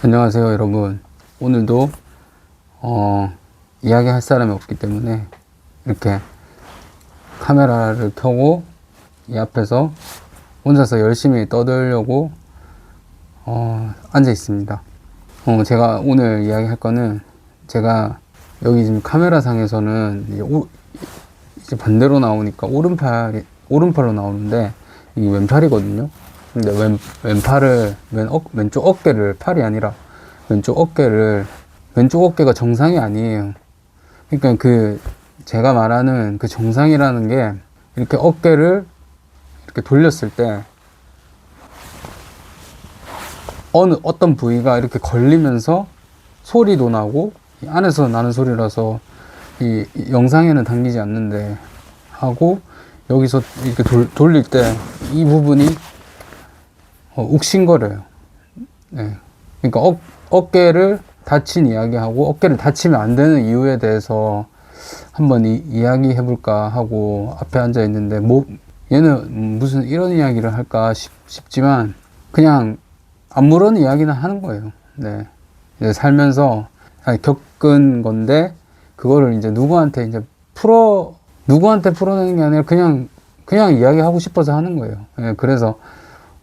안녕하세요 여러분. 오늘도 이야기할 사람이 없기 때문에 이렇게 카메라를 켜고 이 앞에서 혼자서 열심히 떠들려고 앉아 있습니다. 제가 오늘 이야기할 거는, 제가 여기 지금 카메라 상에서는 이제 반대로 나오니까 오른팔로 나오는데 이게 왼팔이거든요. 근데 왼쪽 어깨를, 팔이 아니라 왼쪽 어깨가 정상이 아니에요. 그러니까 제가 말하는 그 정상이라는 게, 이렇게 어깨를 이렇게 돌렸을 때 어떤 부위가 이렇게 걸리면서 소리도 나고, 이 안에서 나는 소리라서 이 영상에는 담기지 않는데 하고, 여기서 이렇게 돌릴 때 이 부분이 욱신거려요. 네. 그러니까 어깨를 다친 이야기하고, 어깨를 다치면 안 되는 이유에 대해서 한번 이야기해 볼까 하고 앞에 앉아 있는데, 얘는 무슨 이런 이야기를 할까 싶지만 그냥 아무런 이야기나 하는 거예요. 네. 이제 살면서 겪은 건데, 그거를 이제 누구한테 풀어내는 게 아니라 그냥 이야기하고 싶어서 하는 거예요. 네. 그래서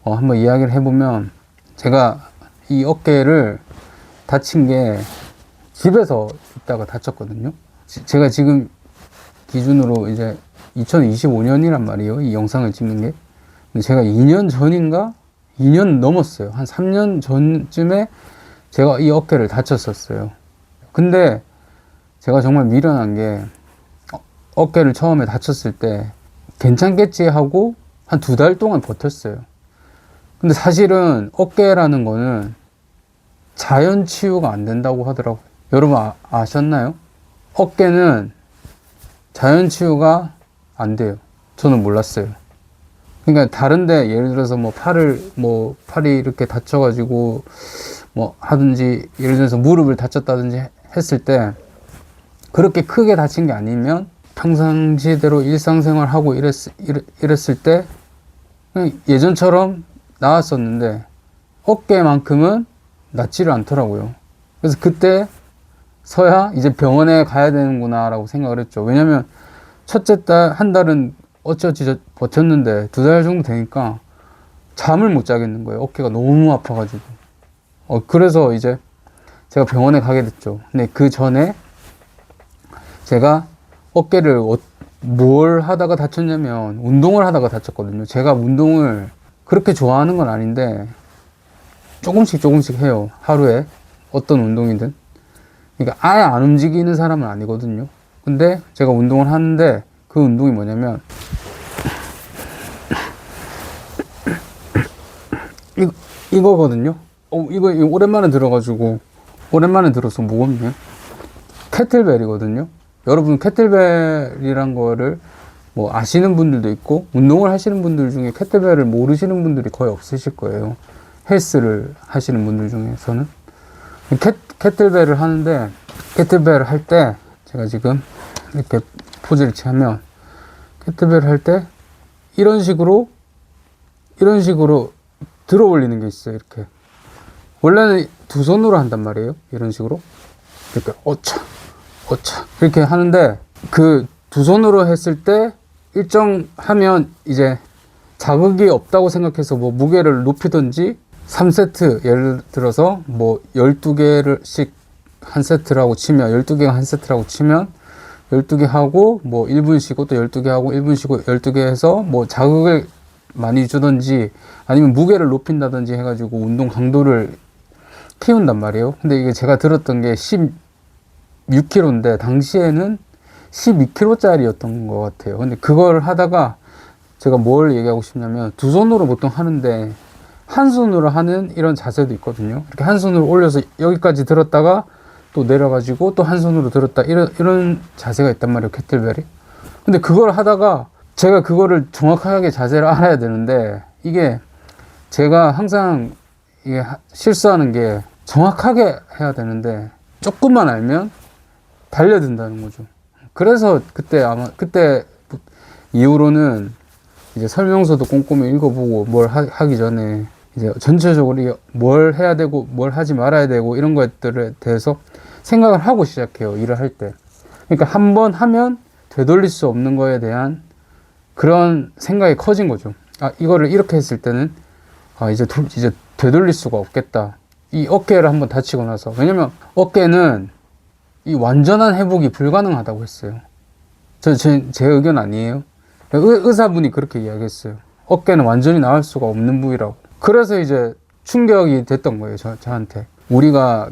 한번 이야기를 해보면, 제가 이 어깨를 다친 게 집에서 있다가 다쳤거든요. 제가 지금 기준으로 이제 2025년이란 말이에요, 이 영상을 찍는 게. 근데 제가 2년 전인가? 2년 넘었어요. 한 3년 전쯤에 제가 이 어깨를 다쳤었어요. 근데 제가 정말 미련한 게, 어깨를 처음에 다쳤을 때 괜찮겠지 하고 한 2달 동안 버텼어요. 근데 사실은 어깨라는 거는 자연 치유가 안 된다고 하더라고요. 여러분 아셨나요? 어깨는 자연 치유가 안 돼요. 저는 몰랐어요. 그러니까 다른데, 예를 들어서 팔이 이렇게 다쳐가지고 하든지, 예를 들어서 무릎을 다쳤다든지 했을 때, 그렇게 크게 다친 게 아니면 평상시대로 일상생활 하고 이랬을 때 그냥 예전처럼 나았었는데, 어깨만큼은 낫지를 않더라고요. 그래서 그때서야 이제 병원에 가야 되는구나 라고 생각을 했죠. 왜냐면 첫째 딸, 한 달은 어찌어찌 버텼는데 2달 정도 되니까 잠을 못 자겠는 거예요. 어깨가 너무 아파가지고. 그래서 이제 제가 병원에 가게 됐죠. 근데 그 전에 제가 어깨를 뭘 하다가 다쳤냐면, 운동을 하다가 다쳤거든요. 제가 운동을 그렇게 좋아하는 건 아닌데 조금씩 해요. 하루에 어떤 운동이든. 그러니까 아예 안 움직이는 사람은 아니거든요. 근데 제가 운동을 하는데, 그 운동이 뭐냐면 이거거든요. 이거 오랜만에 들어서 무겁네. 캐틀벨이거든요. 여러분, 캐틀벨이란 거를 아시는 분들도 있고, 운동을 하시는 분들 중에 캐틀벨을 모르시는 분들이 거의 없으실 거예요. 헬스를 하시는 분들 중에서는. 캐틀벨을 하는데, 캐틀벨을 할 때, 제가 지금 이렇게 포즈를 취하면, 캐틀벨을 할 때 이런 식으로 들어 올리는 게 있어요. 이렇게. 원래는 2손으로 한단 말이에요. 이런 식으로. 이렇게 어차 이렇게 하는데, 그 2손으로 했을 때 일정하면 이제 자극이 없다고 생각해서 무게를 높이든지, 3세트, 예를 들어서 12개씩 한 세트라고 치면, 12개가 한 세트라고 치면 12개 하고 1분 쉬고 또 12개 하고 1분 쉬고 12개 해서 자극을 많이 주든지, 아니면 무게를 높인다든지 해가지고 운동 강도를 키운단 말이에요. 근데 이게 제가 들었던 게 16kg인데 당시에는 12kg짜리였던 것 같아요. 근데 그걸 하다가 제가 뭘 얘기하고 싶냐면, 2손으로 보통 하는데 한 손으로 하는 이런 자세도 있거든요. 이렇게 한 손으로 올려서 여기까지 들었다가 또 내려가지고 또 한 손으로 들었다, 이런 자세가 있단 말이에요, 캐틀벨이. 근데 그걸 하다가 제가 그거를 정확하게 자세를 알아야 되는데, 이게 제가 항상 이게 실수하는 게, 정확하게 해야 되는데 조금만 알면 달려든다는 거죠. 그래서 그때 이후로는 이제 설명서도 꼼꼼히 읽어보고, 뭘 하기 전에 이제 전체적으로 뭘 해야 되고 뭘 하지 말아야 되고 이런 것들에 대해서 생각을 하고 시작해요. 일을 할 때. 그러니까 한 번 하면 되돌릴 수 없는 거에 대한 그런 생각이 커진 거죠. 아, 이거를 이렇게 했을 때는 이제 되돌릴 수가 없겠다. 이 어깨를 한번 다치고 나서. 왜냐면 어깨는 이 완전한 회복이 불가능하다고 했어요. 제 의견 아니에요. 의사분이 그렇게 이야기했어요. 어깨는 완전히 나을 수가 없는 부위라고. 그래서 이제 충격이 됐던 거예요. 저한테. 우리가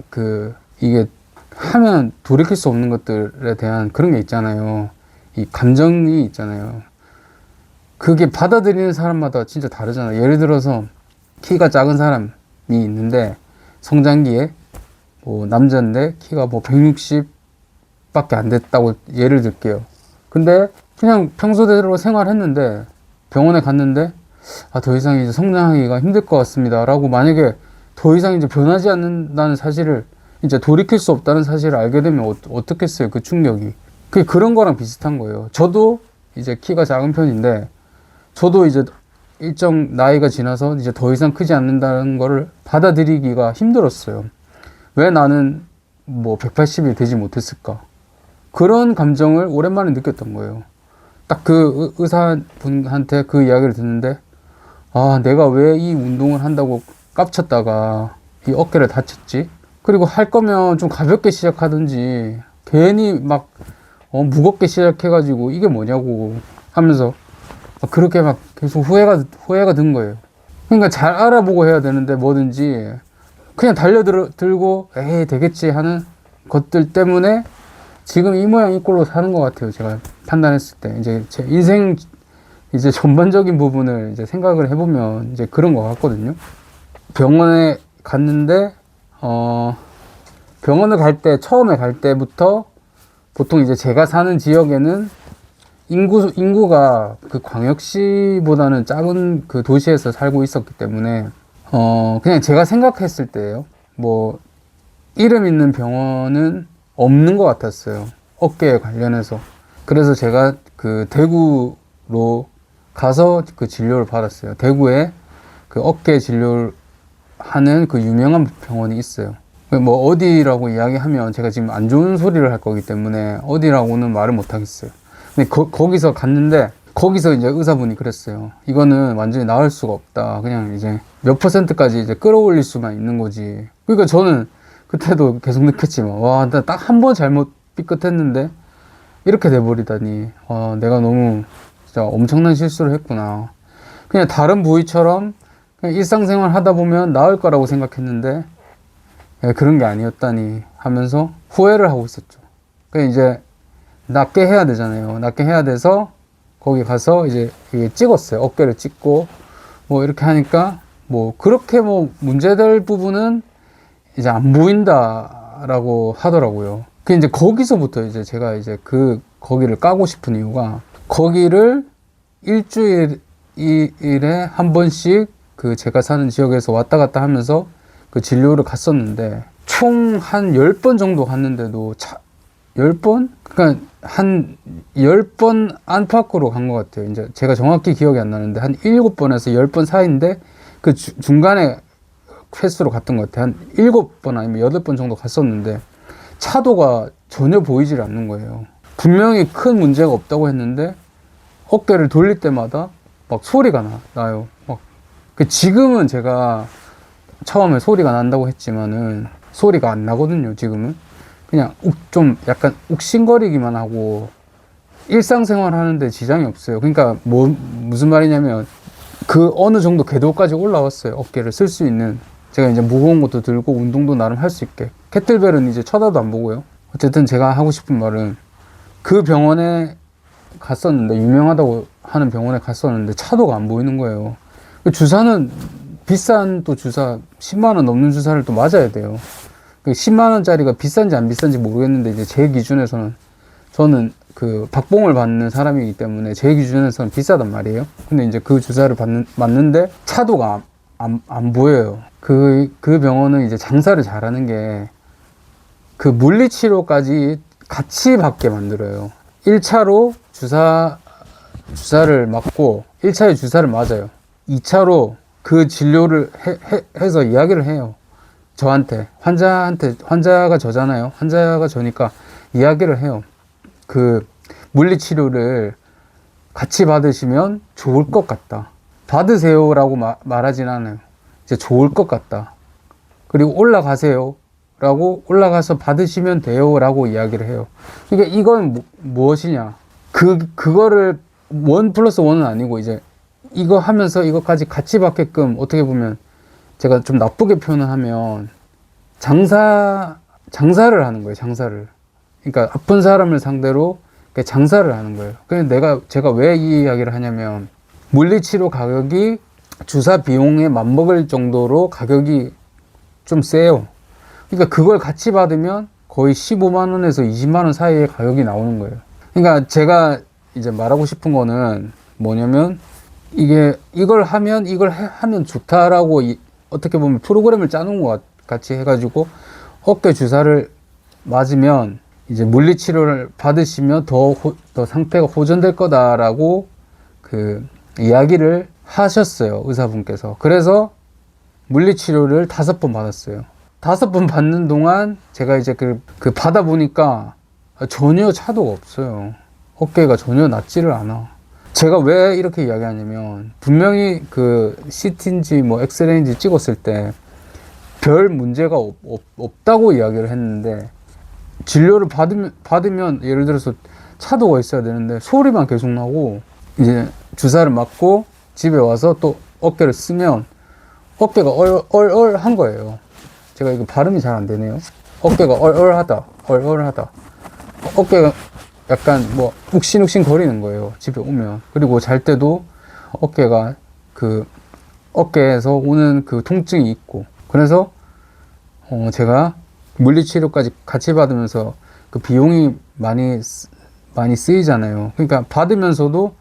이게 하면 돌이킬 수 없는 것들에 대한 그런 게 있잖아요. 이 감정이 있잖아요. 그게 받아들이는 사람마다 진짜 다르잖아요. 예를 들어서 키가 작은 사람이 있는데 성장기에 뭐 남자인데 키가 뭐 160밖에 안 됐다고 예를 들게요. 근데 그냥 평소대로 생활했는데 병원에 갔는데 더 이상 이제 성장하기가 힘들 것 같습니다 라고 만약에 더 이상 이제 변하지 않는다는 사실을 이제 돌이킬 수 없다는 사실을 알게 되면 어떻겠어요. 그 충격이. 그런 거랑 비슷한 거예요. 저도 이제 키가 작은 편인데 저도 이제 일정 나이가 지나서 이제 더 이상 크지 않는다는 거를 받아들이기가 힘들었어요. 왜 나는 뭐 180이 되지 못했을까? 그런 감정을 오랜만에 느꼈던 거예요. 딱 그 의사분한테 그 이야기를 듣는데 내가 왜 이 운동을 한다고 깝쳤다가 이 어깨를 다쳤지? 그리고 할 거면 좀 가볍게 시작하든지 괜히 막 무겁게 시작해가지고 이게 뭐냐고 하면서 그렇게 막 계속 후회가 든 거예요. 그러니까 잘 알아보고 해야 되는데 뭐든지 그냥 달려들고 에이 되겠지 하는 것들 때문에 지금 이 모양 이 꼴로 사는 것 같아요. 제가 판단했을 때 이제 제 인생 이제 전반적인 부분을 이제 생각을 해보면 이제 그런 것 같거든요. 병원에 갔는데 병원을 처음에 갈 때부터 보통 이제 제가 사는 지역에는 인구가 그 광역시보다는 작은 그 도시에서 살고 있었기 때문에 그냥 제가 생각했을 때예요. 뭐 이름 있는 병원은 없는 것 같았어요. 어깨에 관련해서. 그래서 제가 그 대구로 가서 그 진료를 받았어요. 대구에 그 어깨 진료를 하는 그 유명한 병원이 있어요. 뭐 어디라고 이야기하면 제가 지금 안 좋은 소리를 할 거기 때문에 어디라고는 말을 못 하겠어요. 근데 거기서 갔는데 거기서 이제 의사분이 그랬어요. 이거는 완전히 나을 수가 없다. 그냥 이제 몇 %까지 이제 끌어올릴 수만 있는 거지. 그러니까 저는 그때도 계속 느꼈지만 와, 나 딱 한 번 잘못 삐끗했는데 이렇게 돼버리다니 내가 너무 진짜 엄청난 실수를 했구나. 그냥 다른 부위처럼 그냥 일상생활 하다 보면 나을 거라고 생각했는데 그런 게 아니었다니 하면서 후회를 하고 있었죠. 그냥 이제 낫게 해야 되잖아요. 낫게 해야 돼서 거기 가서 이제 찍었어요. 어깨를 찍고 뭐 이렇게 하니까 뭐 그렇게 뭐 문제될 부분은 이제 안 보인다라고 하더라고요. 그 이제 거기서부터 이제 제가 이제 거기를 까고 싶은 이유가 거기를 일주일에 한 번씩 그 제가 사는 지역에서 왔다 갔다 하면서 그 진료를 갔었는데 총 한 10번 정도 갔는데도 10번? 그러니까 한 10번 안팎으로 간 것 같아요. 이제 제가 정확히 기억이 안 나는데 한 7번에서 10번 사이인데 그 중간에 횟수로 갔던 것 같아요. 한 7번 아니면 8번 정도 갔었는데 차도가 전혀 보이질 않는 거예요. 분명히 큰 문제가 없다고 했는데 어깨를 돌릴 때마다 막 소리가 나요. 지금은 제가 처음에 소리가 난다고 했지만은 소리가 안 나거든요. 지금은 그냥 좀 약간 욱신거리기만 하고 일상생활 하는데 지장이 없어요. 그러니까 무슨 말이냐면 그 어느 정도 궤도까지 올라왔어요. 어깨를 쓸 수 있는. 제가 이제 무거운 것도 들고 운동도 나름 할 수 있게. 캐틀벨은 이제 쳐다도 안 보고요. 어쨌든 제가 하고 싶은 말은 그 병원에 갔었는데 유명하다고 하는 병원에 갔었는데 차도가 안 보이는 거예요. 주사는 비싼 또 주사 10만 원 넘는 주사를 또 맞아야 돼요. 10만 원짜리가 비싼지 안 비싼지 모르겠는데 이제 제 기준에서는 저는 그 박봉을 받는 사람이기 때문에 제 기준에서는 비싸단 말이에요. 근데 이제 그 주사를 맞는데 차도가 안 보여요. 그 병원은 이제 장사를 잘하는 게 그 물리치료까지 같이 받게 만들어요. 1차로 주사를 맞고 1차에 주사를 맞아요. 2차로 그 진료를 해서 이야기를 해요. 저한테. 환자가 저잖아요. 환자가 저니까 이야기를 해요. 그 물리치료를 같이 받으시면 좋을 것 같다. 받으세요라고 말하진 않아요. 이제 좋을 것 같다. 그리고 올라가세요. 라고 올라가서 받으시면 돼요. 라고 이야기를 해요. 그러니까 이건 무엇이냐. 그거를 1+1은 아니고 이제 이거 하면서 이것까지 같이 받게끔 어떻게 보면 제가 좀 나쁘게 표현을 하면 장사를 하는 거예요. 장사를. 그러니까 아픈 사람을 상대로 장사를 하는 거예요. 그래서 제가 왜 이 이야기를 하냐면 물리치료 가격이 주사 비용에 맞먹을 정도로 가격이 좀 세요. 그러니까 그걸 같이 받으면 거의 15만 원에서 20만 원 사이의 가격이 나오는 거예요. 그러니까 제가 이제 말하고 싶은 거는 뭐냐면 이걸 하면 좋다라고 어떻게 보면 프로그램을 짜놓은 것 같이 해가지고 어깨 주사를 맞으면 이제 물리치료를 받으시면 더 상태가 호전될 거다라고 그 이야기를 하셨어요. 의사분께서. 그래서 물리치료를 5번 받았어요. 5번 받는 동안 제가 이제 그 받아보니까 전혀 차도가 없어요. 어깨가 전혀 낫지를 않아. 제가 왜 이렇게 이야기하냐면 분명히 그 CT인지 뭐 엑스레이인지 찍었을 때 별 문제가 없다고 이야기를 했는데 진료를 받으면 예를 들어서 차도가 있어야 되는데 소리만 계속 나고 이제 주사를 맞고 집에 와서 또 어깨를 쓰면 어깨가 얼얼한 거예요. 제가 이거 발음이 잘 안 되네요. 어깨가 얼얼하다. 어깨가 약간 뭐 욱신욱신 거리는 거예요. 집에 오면. 그리고 잘 때도 어깨가 어깨에서 오는 그 통증이 있고. 그래서 제가 물리치료까지 같이 받으면서 그 비용이 많이 쓰이잖아요. 그러니까 받으면서도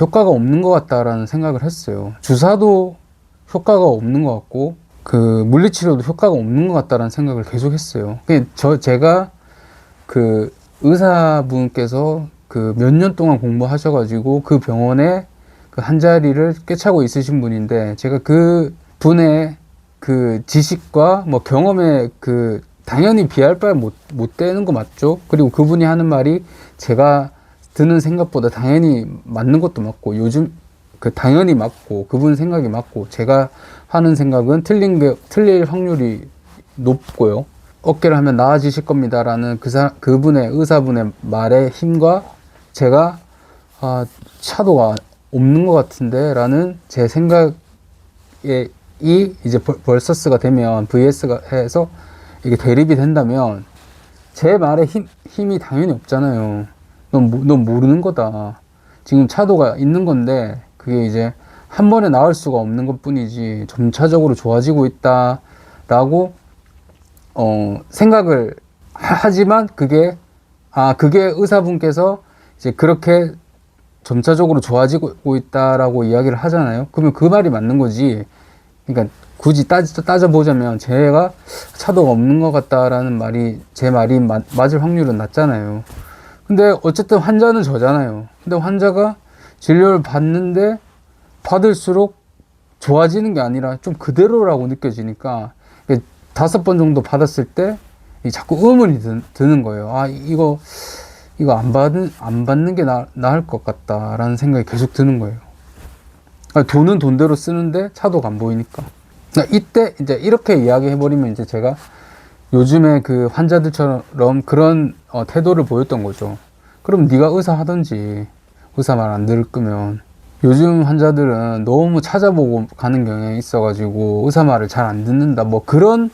효과가 없는 것 같다라는 생각을 했어요. 주사도 효과가 없는 것 같고 그 물리치료도 효과가 없는 것 같다라는 생각을 계속 했어요. 제가 그 의사분께서 그 몇 년 동안 공부하셔가지고 그 병원에 그 한 자리를 꿰차고 있으신 분인데 제가 그 분의 그 지식과 뭐 경험에 당연히 비할 바에 못 되는 거 맞죠? 그리고 그분이 하는 말이 제가 드는 생각보다 당연히 맞는 것도 맞고 요즘 당연히 맞고 그분 생각이 맞고 제가 하는 생각은 틀릴 확률이 높고요. 어깨를 하면 나아지실 겁니다라는 그분의 의사분의 말의 힘과 제가 차도가 없는 것 같은데 라는 제 생각에 이제 벌서스가 되면 VS가 해서 이게 대립이 된다면 제 말에 힘이 당연히 없잖아요. 넌 모르는 거다. 지금 차도가 있는 건데 그게 이제 한 번에 나을 수가 없는 것 뿐이지 점차적으로 좋아지고 있다라고 생각을 하지만 그게 의사분께서 이제 그렇게 점차적으로 좋아지고 있다라고 이야기를 하잖아요. 그러면 그 말이 맞는 거지. 그러니까 굳이 따져보자면 제가 차도가 없는 것 같다라는 말이 제 말이 맞을 확률은 낮잖아요. 근데 어쨌든 환자는 저잖아요. 근데 환자가 진료를 받는데 받을수록 좋아지는 게 아니라 좀 그대로라고 느껴지니까 5번 정도 받았을 때 자꾸 의문이 드는 거예요. 이거 안 받는 게 나을 것 같다라는 생각이 계속 드는 거예요. 돈은 돈대로 쓰는데 차도가 안 보이니까. 이때 이제 이렇게 이야기해버리면 이제 제가 요즘에 그 환자들처럼 그런 태도를 보였던 거죠. 그럼 네가 의사 하든지 의사 말 안 들을 거면. 요즘 환자들은 너무 찾아보고 가는 경향이 있어가지고 의사 말을 잘 안 듣는다 뭐 그런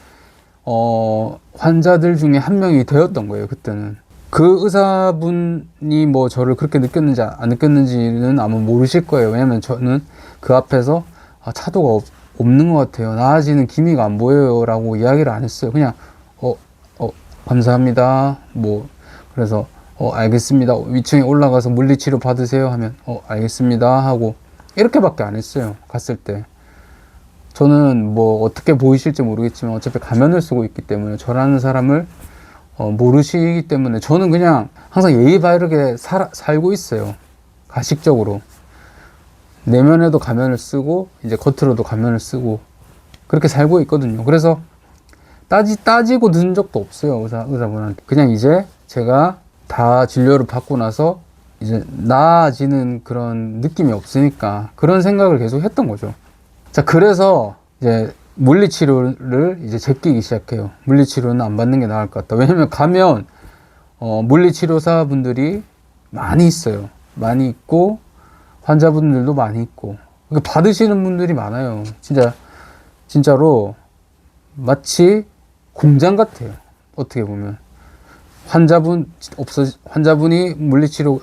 환자들 중에 한 명이 되었던 거예요. 그때는 그 의사분이 뭐 저를 그렇게 느꼈는지 안 느꼈는지는 아마 모르실 거예요. 왜냐면 저는 그 앞에서 차도가 없는 것 같아요, 나아지는 기미가 안 보여요 라고 이야기를 안 했어요. 그냥 감사합니다 뭐 그래서 알겠습니다, 위층에 올라가서 물리치료 받으세요 하면 알겠습니다 하고 이렇게밖에 안 했어요. 갔을 때 저는 뭐 어떻게 보이실지 모르겠지만 어차피 가면을 쓰고 있기 때문에 저라는 사람을 모르시기 때문에 저는 그냥 항상 예의 바르게 살고 있어요. 가식적으로 내면에도 가면을 쓰고 이제 겉으로도 가면을 쓰고 그렇게 살고 있거든요. 그래서 따지고 든 적도 없어요. 의사분한테. 그냥 이제 제가 다 진료를 받고 나서 이제 나아지는 그런 느낌이 없으니까 그런 생각을 계속 했던 거죠. 자, 그래서 이제 물리치료를 이제 제끼기 시작해요. 물리치료는 안 받는 게 나을 것 같다. 왜냐면 가면 물리치료사 분들이 많이 있어요. 많이 있고 환자분들도 많이 있고 받으시는 분들이 많아요. 진짜로 마치 공장 같아요. 어떻게 보면 환자분이 물리치료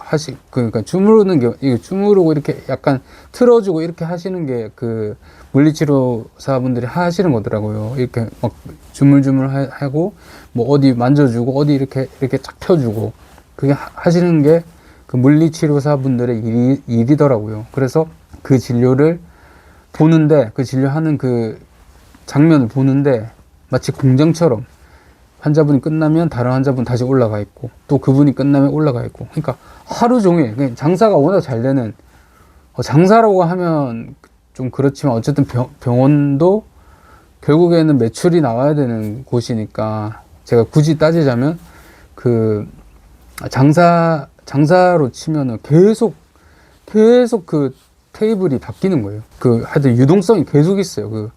그러니까 주무르고 이렇게 약간 틀어주고 이렇게 하시는 게 그 물리치료사분들이 하시는 거더라고요. 이렇게 막 주물주물 하고 뭐 어디 만져주고 어디 이렇게 쫙 펴주고 그게 하시는 게 그 물리치료사분들의 일이더라고요. 그래서 그 진료를 보는데 그 진료하는 그 장면을 보는데 마치 공장처럼 환자분이 끝나면 다른 환자분 다시 올라가 있고 또 그분이 끝나면 올라가 있고 그러니까 하루 종일 장사가 워낙 잘 되는 장사라고 하면 좀 그렇지만 어쨌든 병원도 결국에는 매출이 나와야 되는 곳이니까 제가 굳이 따지자면 그 장사로 치면은 계속 그 테이블이 바뀌는 거예요. 하여튼 유동성이 계속 있어요. 그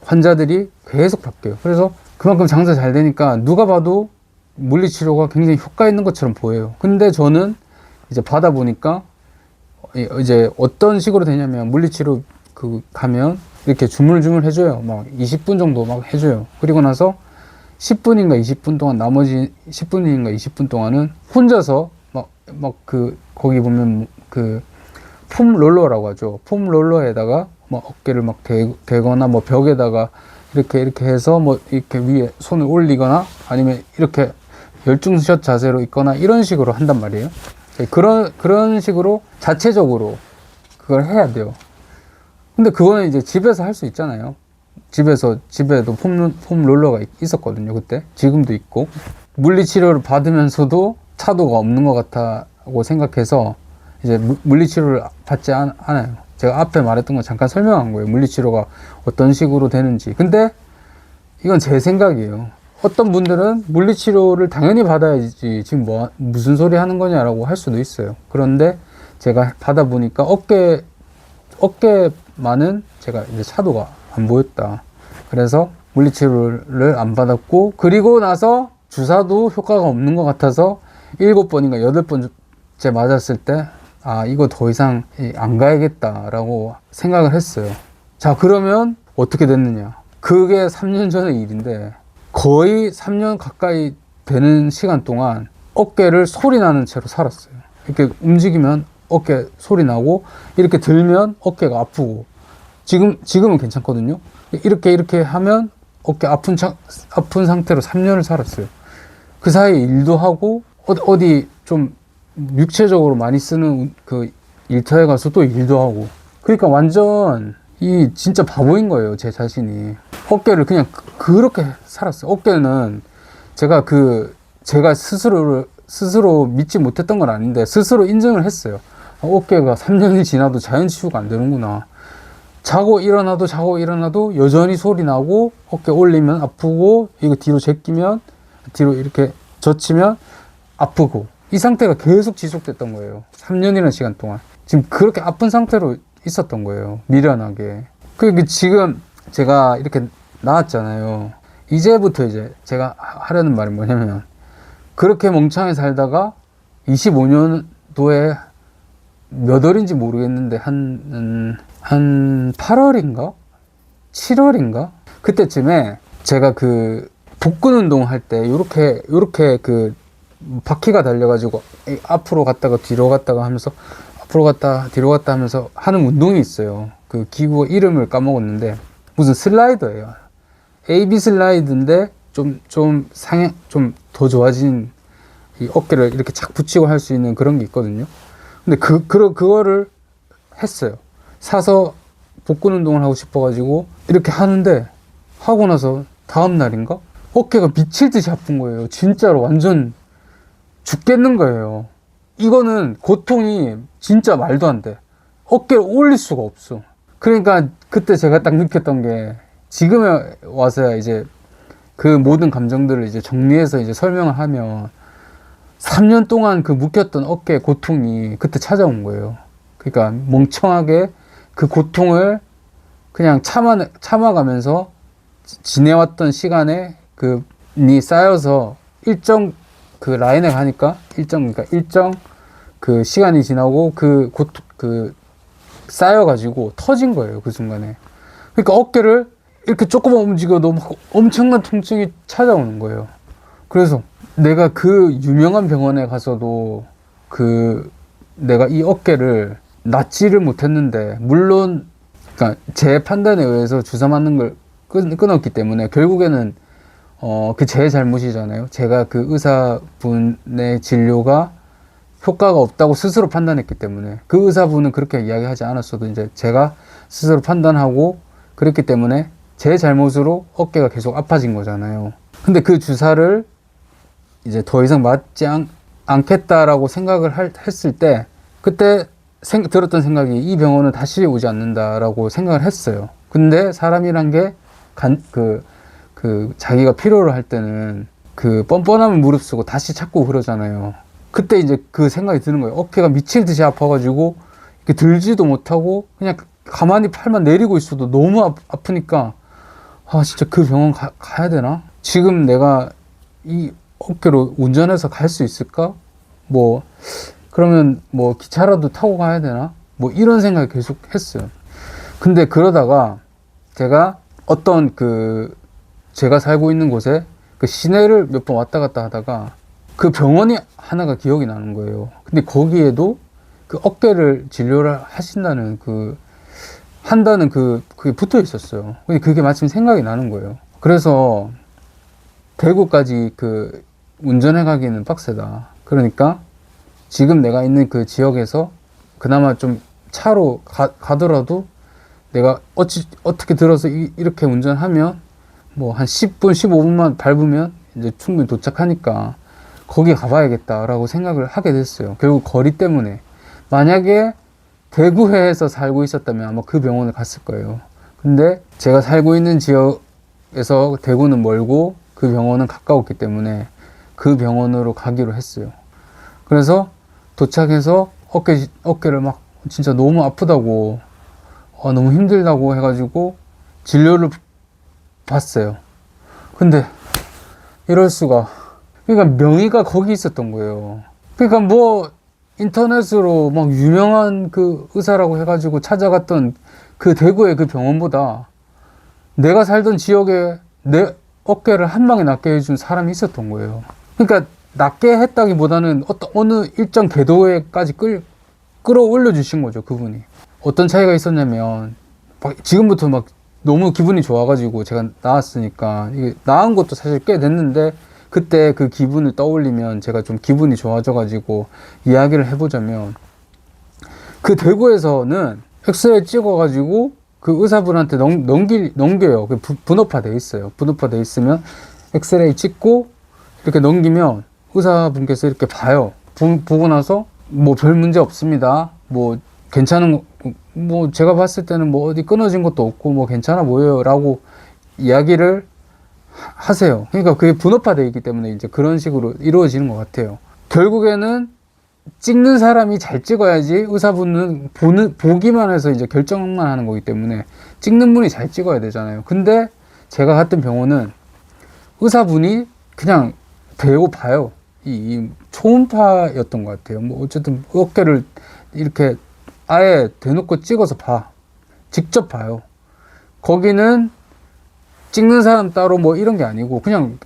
환자들이 계속 바뀌어요. 그래서 그만큼 장사 잘 되니까 누가 봐도 물리치료가 굉장히 효과 있는 것처럼 보여요. 근데 저는 이제 받아보니까 이제 어떤 식으로 되냐면 물리치료 가면 이렇게 주물주물 해줘요. 막 20분 정도 막 해줘요. 그리고 나서 10분인가 20분 동안 나머지 10분인가 20분 동안은 혼자서 거기 보면 폼 롤러라고 하죠. 폼 롤러에다가 어깨를 막 대거나 벽에다가 이렇게 해서 이렇게 위에 손을 올리거나 아니면 이렇게 열중샷 자세로 있거나 이런 식으로 한단 말이에요. 그런 식으로 자체적으로 그걸 해야 돼요. 근데 그거는 이제 집에서 할 수 있잖아요. 집에도 폼 롤러가 있었거든요. 그때. 지금도 있고. 물리치료를 받으면서도 차도가 없는 것 같다고 생각해서 이제 물리치료를 받지 않아요. 제가 앞에 말했던 거 잠깐 설명한 거예요. 물리치료가 어떤 식으로 되는지. 근데 이건 제 생각이에요. 어떤 분들은 물리치료를 당연히 받아야지 지금 무슨 소리 하는 거냐라고 할 수도 있어요. 그런데 제가 받아보니까 어깨만은 제가 이제 차도가 안 보였다. 그래서 물리치료를 안 받았고, 그리고 나서 주사도 효과가 없는 것 같아서 7번인가 8번째 맞았을 때 이거 더 이상 안 가야겠다라고 생각을 했어요. 자, 그러면 어떻게 됐느냐. 그게 3년 전의 일인데 거의 3년 가까이 되는 시간 동안 어깨를 소리 나는 채로 살았어요. 이렇게 움직이면 어깨 소리 나고 이렇게 들면 어깨가 아프고 지금은 괜찮거든요. 이렇게 하면 어깨 아픈 상태로 3년을 살았어요. 그 사이에 일도 하고 어디 좀 육체적으로 많이 쓰는 그 일터에 가서 또 일도 하고, 그러니까 완전 진짜 바보인 거예요. 제 자신이 어깨를 그냥 그렇게 살았어요. 어깨는 제가 스스로 믿지 못했던 건 아닌데 스스로 인정을 했어요. 어깨가 3년이 지나도 자연 치유가 안 되는구나. 자고 일어나도 여전히 소리 나고, 어깨 올리면 아프고, 이거 뒤로 제끼면, 뒤로 이렇게 젖히면 아프고, 이 상태가 계속 지속됐던 거예요. 3년이라는 시간 동안. 지금 그렇게 아픈 상태로 있었던 거예요. 미련하게. 지금 제가 이렇게 나왔잖아요. 이제부터 이제 제가 하려는 말이 뭐냐면, 그렇게 멍청하게 살다가 25년도에 몇 월인지 모르겠는데 한 8월인가? 7월인가? 그때쯤에 제가 복근 운동 할 때 요렇게 바퀴가 달려가지고 앞으로 갔다가 뒤로 갔다가 하면서 앞으로 갔다 뒤로 갔다 하면서 하는 운동이 있어요. 그 기구 이름을 까먹었는데 무슨 슬라이더예요. AB 슬라이드인데 좀 더 좋아진 이 어깨를 이렇게 착 붙이고 할 수 있는 그런 게 있거든요. 근데 그거를 했어요. 사서 복근 운동을 하고 싶어가지고 이렇게 하는데, 하고 나서 다음 날인가 어깨가 미칠 듯이 아픈 거예요. 진짜로 완전 죽겠는 거예요. 이거는 고통이 진짜 말도 안 돼. 어깨를 올릴 수가 없어. 그러니까 그때 제가 딱 느꼈던 게 지금에 와서야 이제 그 모든 감정들을 이제 정리해서 이제 설명을 하면 3년 동안 그 묶였던 어깨 고통이 그때 찾아온 거예요. 그러니까 멍청하게 그 고통을 그냥 참아가면서 지내왔던 시간에 니 쌓여서 일정 그 라인에 가니까 그러니까 일정 그 시간이 지나고 그 쌓여가지고 터진 거예요. 그 순간에. 그러니까 어깨를 이렇게 조금만 움직여도 막 엄청난 통증이 찾아오는 거예요. 그래서 내가 그 유명한 병원에 가서도 내가 이 어깨를 낫지를 못했는데, 물론 그러니까 제 판단에 의해서 주사 맞는 걸 끊었기 때문에 결국에는 제 잘못이잖아요. 제가 그 의사분의 진료가 효과가 없다고 스스로 판단했기 때문에, 그 의사분은 그렇게 이야기하지 않았어도 이제 제가 스스로 판단하고 그랬기 때문에 제 잘못으로 어깨가 계속 아파진 거잖아요. 근데 그 주사를 이제 더 이상 맞지 않겠다라고 생각을 했을 때, 그때 들었던 생각이 이 병원은 다시 오지 않는다라고 생각을 했어요. 근데 사람이란 게 자기가 필요로 할 때는 그 뻔뻔함을 무릅쓰고 다시 찾고 그러잖아요. 그때 이제 그 생각이 드는 거예요. 어깨가 미칠 듯이 아파가지고 이렇게 들지도 못하고 그냥 가만히 팔만 내리고 있어도 너무 아프니까, 아 진짜 그 병원 가야 되나? 지금 내가 이 어깨로 운전해서 갈 수 있을까? 그러면 기차라도 타고 가야 되나? 이런 생각을 계속 했어요. 근데 그러다가 제가 어떤 제가 살고 있는 곳에 그 시내를 몇 번 왔다 갔다 하다가 그 병원이 하나가 기억이 나는 거예요. 근데 거기에도 그 어깨를 진료를 하신다는 한다는 그게 붙어 있었어요. 근데 그게 마침 생각이 나는 거예요. 그래서 대구까지 운전해 가기는 빡세다. 그러니까 지금 내가 있는 그 지역에서 그나마 좀 차로 가더라도 내가 어떻게 들어서 이렇게 운전하면 한 10분, 15분만 밟으면 이제 충분히 도착하니까 거기 가봐야겠다라고 생각을 하게 됐어요. 결국 거리 때문에. 만약에 대구에서 살고 있었다면 아마 그 병원을 갔을 거예요. 근데 제가 살고 있는 지역에서 대구는 멀고 그 병원은 가까웠기 때문에 그 병원으로 가기로 했어요. 그래서 도착해서 어깨를 막 진짜 너무 아프다고, 너무 힘들다고 해가지고 진료를 봤어요. 근데 이럴 수가. 그러니까 명의가 거기 있었던 거예요. 그러니까 인터넷으로 막 유명한 그 의사라고 해가지고 찾아갔던 그 대구의 그 병원보다 내가 살던 지역에 내 어깨를 한 방에 낫게 해준 사람이 있었던 거예요. 그러니까 낫게 했다기보다는 어느 일정 궤도에까지 끌어올려 주신 거죠, 그분이. 어떤 차이가 있었냐면, 지금부터 너무 기분이 좋아가지고 제가 나았으니까, 이게 나은 것도 사실 꽤 됐는데, 그때 그 기분을 떠올리면 제가 좀 기분이 좋아져가지고 이야기를 해보자면, 그 대구에서는 엑스레이 찍어가지고 그 의사분한테 넘겨요. 분업화 돼 있어요. 분업화 돼 있으면 엑스레이 찍고 이렇게 넘기면 의사분께서 이렇게 봐요. 보고 나서 별 문제 없습니다. 괜찮은 제가 봤을 때는 어디 끊어진 것도 없고 괜찮아 보여요 라고 이야기를 하세요. 그러니까 그게 분업화되어 있기 때문에 이제 그런 식으로 이루어지는 것 같아요. 결국에는 찍는 사람이 잘 찍어야지 의사분은 보기만 해서 이제 결정만 하는 거기 때문에 찍는 분이 잘 찍어야 되잖아요. 근데 제가 갔던 병원은 의사분이 그냥 대고 봐요. 이 초음파였던 것 같아요. 어쨌든 어깨를 이렇게 아예 대놓고 찍어서 직접 봐요. 거기는 찍는 사람 따로 이런 게 아니고 그냥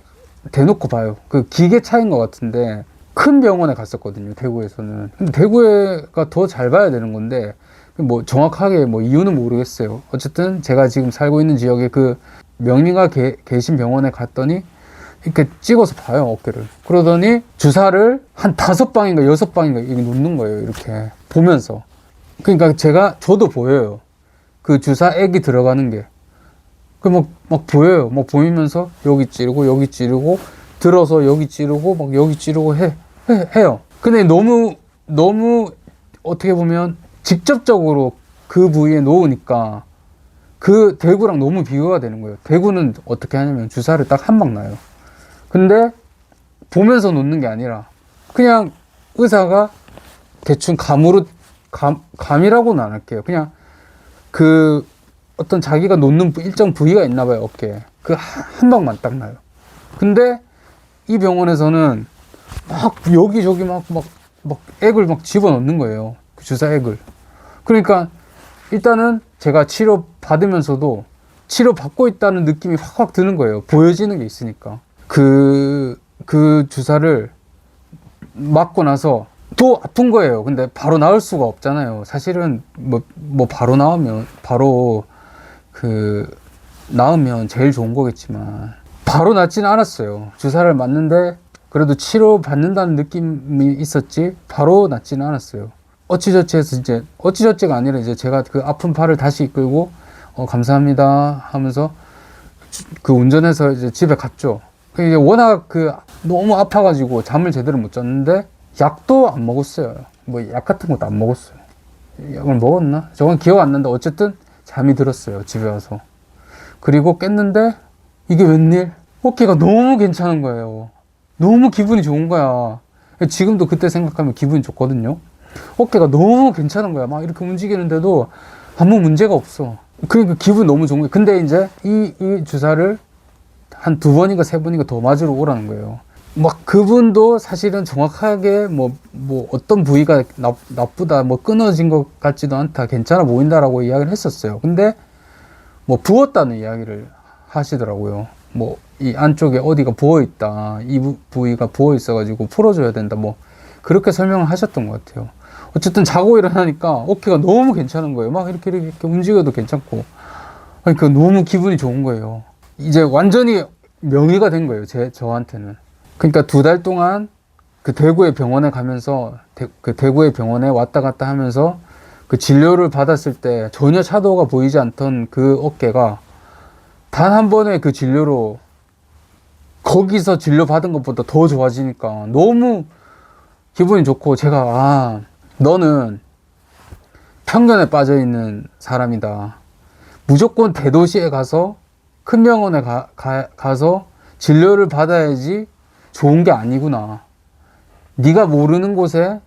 대놓고 봐요. 그 기계 차이인 것 같은데 큰 병원에 갔었거든요, 대구에서는. 근데 대구가 더 잘 봐야 되는 건데 정확하게 이유는 모르겠어요. 어쨌든 제가 지금 살고 있는 지역에 그 명의가 계신 병원에 갔더니 이렇게 찍어서 봐요, 어깨를. 그러더니 주사를 한 5방인가 6방인가 이렇게 놓는 거예요, 이렇게 보면서. 그러니까 저도 보여요. 그 주사액이 들어가는 게. 막 보여요. 보이면서 여기 찌르고 들어서 여기 찌르고 여기 찌르고 해요. 근데 너무 어떻게 보면 직접적으로 그 부위에 놓으니까 그 대구랑 너무 비교가 되는 거예요. 대구는 어떻게 하냐면 주사를 딱 한 방 놔요. 근데 보면서 놓는 게 아니라 그냥 의사가 대충 감이라고는 안 할게요. 그냥 그 어떤 자기가 놓는 일정 부위가 있나 봐요, 어깨에. 그 한 방만 딱 나요. 근데 이 병원에서는 막 여기저기 막 액을 막 집어넣는 거예요. 그 주사 액을. 그러니까 일단은 제가 치료 받으면서도 치료 받고 있다는 느낌이 확 드는 거예요. 보여지는 게 있으니까. 그 주사를 맞고 나서 또 아픈 거예요. 근데 바로 나을 수가 없잖아요. 사실은 뭐 바로 나으면 바로 나으면 제일 좋은 거겠지만 바로 낫지는 않았어요. 주사를 맞는데 그래도 치료 받는다는 느낌이 있었지 바로 낫지는 않았어요. 어찌저찌 해서 이제 어찌저찌가 아니라 이제 제가 그 아픈 팔을 다시 이끌고 감사합니다 하면서 그 운전해서 이제 집에 갔죠. 이제 워낙 너무 아파가지고 잠을 제대로 못 잤는데 약도 안 먹었어요. 뭐 약 같은 것도 안 먹었어요. 약을 먹었나? 저건 기억 안 나는데 어쨌든 잠이 들었어요. 집에 와서. 그리고 깼는데 이게 웬일? 어깨가 너무 괜찮은 거예요. 너무 기분이 좋은 거야. 지금도 그때 생각하면 기분이 좋거든요. 어깨가 너무 괜찮은 거야. 막 이렇게 움직이는데도 아무 문제가 없어. 그러니까 기분 너무 좋은 거야. 근데 이제 이 주사를 한 2번인가 3번인가 더 맞으러 오라는 거예요. 막 그분도 사실은 정확하게 뭐 어떤 부위가 나쁘다, 뭐 끊어진 것 같지도 않다, 괜찮아 보인다라고 이야기를 했었어요. 근데 뭐 부었다는 이야기를 하시더라고요. 뭐 이 안쪽에 어디가 부어 있다, 이 부위가 부어 있어가지고 풀어줘야 된다, 뭐 그렇게 설명을 하셨던 것 같아요. 어쨌든 자고 일어나니까 어깨가 너무 괜찮은 거예요. 막 이렇게 움직여도 괜찮고, 그러니까 너무 기분이 좋은 거예요. 이제 완전히 명의가 된 거예요. 저한테는. 그러니까 2달 동안 그 대구의 병원에 가면서 그 대구의 병원에 왔다 갔다 하면서 그 진료를 받았을 때 전혀 차도가 보이지 않던 그 어깨가 단 한 번의 그 진료로 거기서 진료 받은 것보다 더 좋아지니까 너무 기분이 좋고, 제가 너는 편견에 빠져 있는 사람이다. 무조건 대도시에 가서 큰 병원에 가서 진료를 받아야지 좋은 게 아니구나. 네가 모르는 곳에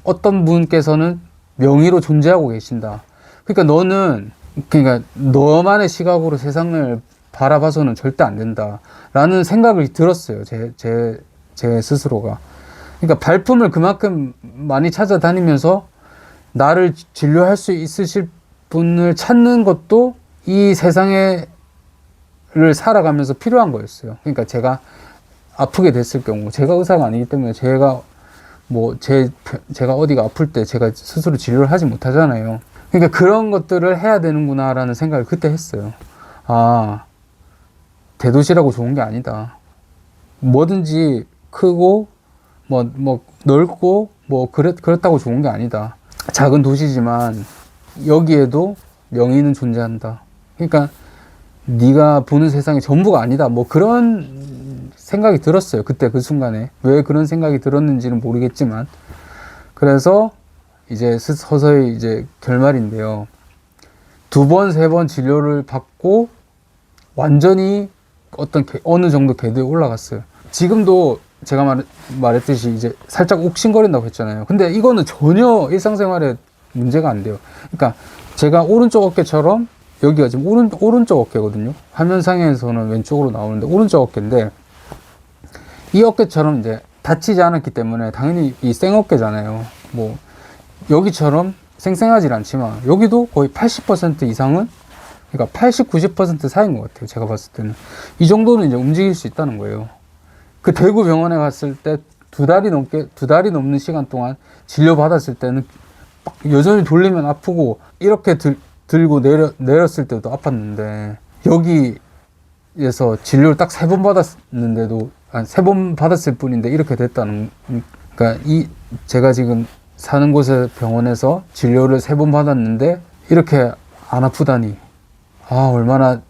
어떤 분께서는 명의로 존재하고 계신다. 그러니까 너만의 시각으로 세상을 바라봐서는 절대 안 된다 라는 생각을 들었어요. 제 스스로가. 그러니까 발품을 그만큼 많이 찾아다니면서 나를 진료할 수 있으실 분을 찾는 것도 이 세상을 살아가면서 필요한 거였어요. 그러니까 제가 아프게 됐을 경우, 제가 의사가 아니기 때문에 제가 어디가 아플 때 제가 스스로 진료를 하지 못하잖아요. 그러니까 그런 것들을 해야 되는구나 라는 생각을 그때 했어요. 대도시라고 좋은 게 아니다. 뭐든지 크고 넓고 그렇다고 좋은 게 아니다. 작은 도시지만 여기에도 명의는 존재한다. 그러니까 네가 보는 세상이 전부가 아니다. 뭐 그런 생각이 들었어요. 그때 그 순간에. 왜 그런 생각이 들었는지는 모르겠지만. 그래서 이제 서서히 이제 결말인데요. 2번, 3번 진료를 받고 완전히 어느 정도 궤도에 올라갔어요. 지금도 제가 말했듯이 이제 살짝 욱신거린다고 했잖아요. 근데 이거는 전혀 일상생활에 문제가 안 돼요. 그러니까 제가 오른쪽 어깨처럼, 여기가 지금 오른쪽 어깨거든요. 화면상에서는 왼쪽으로 나오는데 오른쪽 어깨인데, 이 어깨처럼 이제 다치지 않았기 때문에 당연히 이 생어깨잖아요. 뭐 여기처럼 생생하지 않지만 여기도 거의 80% 이상은, 그러니까 80, 90% 사이인 것 같아요. 제가 봤을 때는 이 정도는 이제 움직일 수 있다는 거예요. 그 대구 병원에 갔을 때 2달이 넘는 시간 동안 진료 받았을 때는 여전히 돌리면 아프고, 이렇게 들고 내렸을 때도 아팠는데, 여기에서 진료를 딱 3번 받았는데도, 3번 받았을 뿐인데 이렇게 됐다는, 그러니까 제가 지금 사는 곳의 병원에서 진료를 3번 받았는데 이렇게 안 아프다니, 얼마나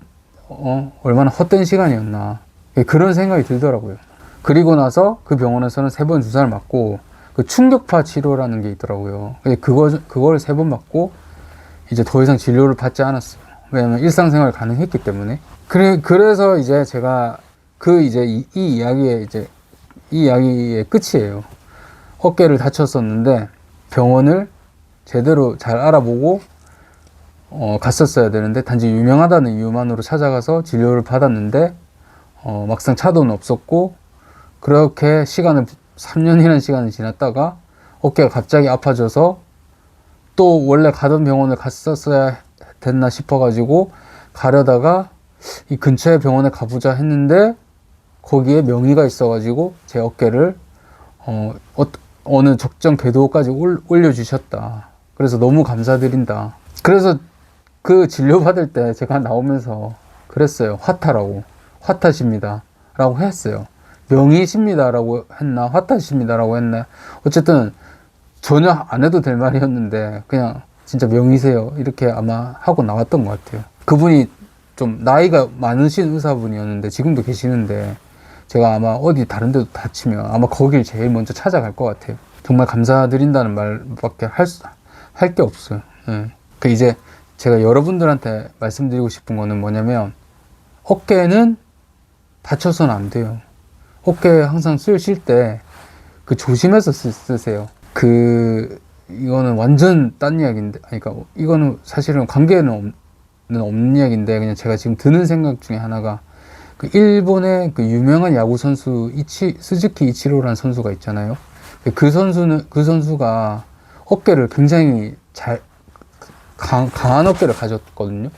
헛된 시간이었나, 그런 생각이 들더라고요. 그리고 나서 그 병원에서는 3번 주사를 맞고 그 충격파 치료라는 게 있더라고요. 근데 그걸 3번 맞고 이제 더 이상 진료를 받지 않았어요. 왜냐면 일상생활 가능했기 때문에. 그래서 이제 제가 이 이야기의 끝이에요. 어깨를 다쳤었는데 병원을 제대로 잘 알아보고 갔었어야 되는데 단지 유명하다는 이유만으로 찾아가서 진료를 받았는데 막상 차도는 없었고 그렇게 3년이라는 시간이 지났다가 어깨가 갑자기 아파져서 또 원래 가던 병원을 갔었어야 됐나 싶어가지고 가려다가 이 근처에 병원에 가보자 했는데 거기에 명의가 있어가지고 제 어깨를 어느 적정 궤도까지 올려주셨다. 그래서 너무 감사드린다. 그래서 그 진료받을 때 제가 나오면서 그랬어요. 화타십니다 라고 했어요. 명의십니다 라고 했나 화타십니다 라고 했나, 어쨌든 전혀 안 해도 될 말이었는데 그냥 진짜 명의세요 이렇게 아마 하고 나왔던 것 같아요. 그분이 좀 나이가 많으신 의사분이었는데 지금도 계시는데 제가 아마 어디 다른 데도 다치면 아마 거길 제일 먼저 찾아갈 것 같아요. 정말 감사드린다는 말밖에 할 게 없어요. 예. 그 이제 제가 여러분들한테 말씀드리고 싶은 거는 뭐냐면, 어깨는 다쳐서는 안 돼요. 어깨 항상 쓰실 때 그 조심해서 쓰세요. 이거는 완전 딴 이야기인데, 그러니까 이거는 사실은 관계는 없는 이야기인데, 그냥 제가 지금 드는 생각 중에 하나가, 그 일본의 그 유명한 야구 선수 스즈키 이치로라는 선수가 있잖아요. 그 선수가 어깨를 굉장히 강한 어깨를 가졌거든요.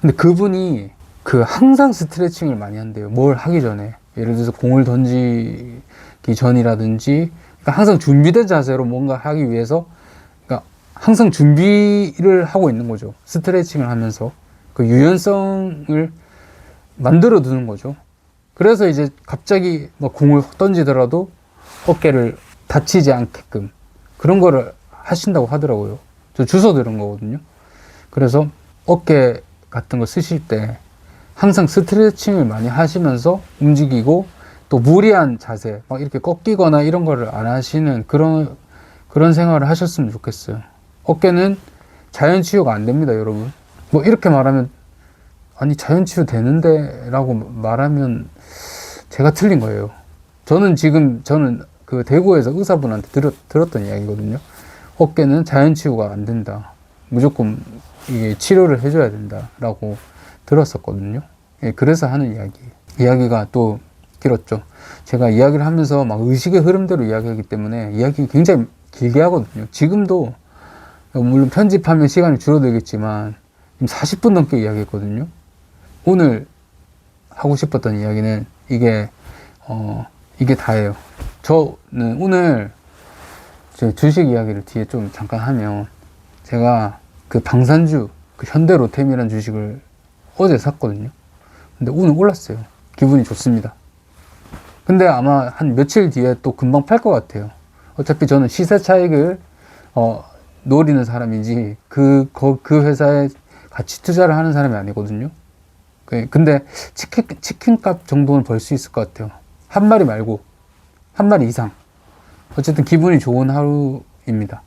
근데 그분이 항상 스트레칭을 많이 한대요. 뭘 하기 전에. 예를 들어서 공을 던지기 전이라든지, 그러니까 항상 준비된 자세로 뭔가 하기 위해서, 그러니까 항상 준비를 하고 있는 거죠. 스트레칭을 하면서. 그 유연성을 만들어 두는 거죠. 그래서 이제 갑자기 막 공을 던지더라도 어깨를 다치지 않게끔 그런 거를 하신다고 하더라고요. 저 주워 들은 거거든요. 그래서 어깨 같은 거 쓰실 때 항상 스트레칭을 많이 하시면서 움직이고, 또 무리한 자세, 막 이렇게 꺾이거나 이런 거를 안 하시는 그런 생활을 하셨으면 좋겠어요. 어깨는 자연 치유가 안 됩니다, 여러분. 뭐 이렇게 말하면, 아니 자연 치유 되는데 라고 말하면 제가 틀린 거예요. 저는 그 대구에서 의사분한테 들었던 이야기거든요. 어깨는 자연 치유가 안 된다. 무조건 이게 치료를 해줘야 된다 라고 들었었거든요. 예, 그래서 하는 이야기가 또 길었죠. 제가 이야기를 하면서 막 의식의 흐름대로 이야기하기 때문에 이야기 굉장히 길게 하거든요. 지금도 물론 편집하면 시간이 줄어들겠지만 40분 넘게 이야기했거든요. 오늘 하고 싶었던 이야기는 이게 다예요. 저는 오늘 제 주식 이야기를 뒤에 좀 잠깐 하면, 제가 그 방산주, 그 현대로템이라는 주식을 어제 샀거든요. 근데 오늘 올랐어요. 기분이 좋습니다. 근데 아마 한 며칠 뒤에 또 금방 팔 것 같아요. 어차피 저는 시세 차익을 노리는 사람이지 그 회사에 같이 투자를 하는 사람이 아니거든요. 근데 치킨값 정도는 벌 수 있을 것 같아요. 한 마리 말고 한 마리 이상. 어쨌든 기분이 좋은 하루입니다.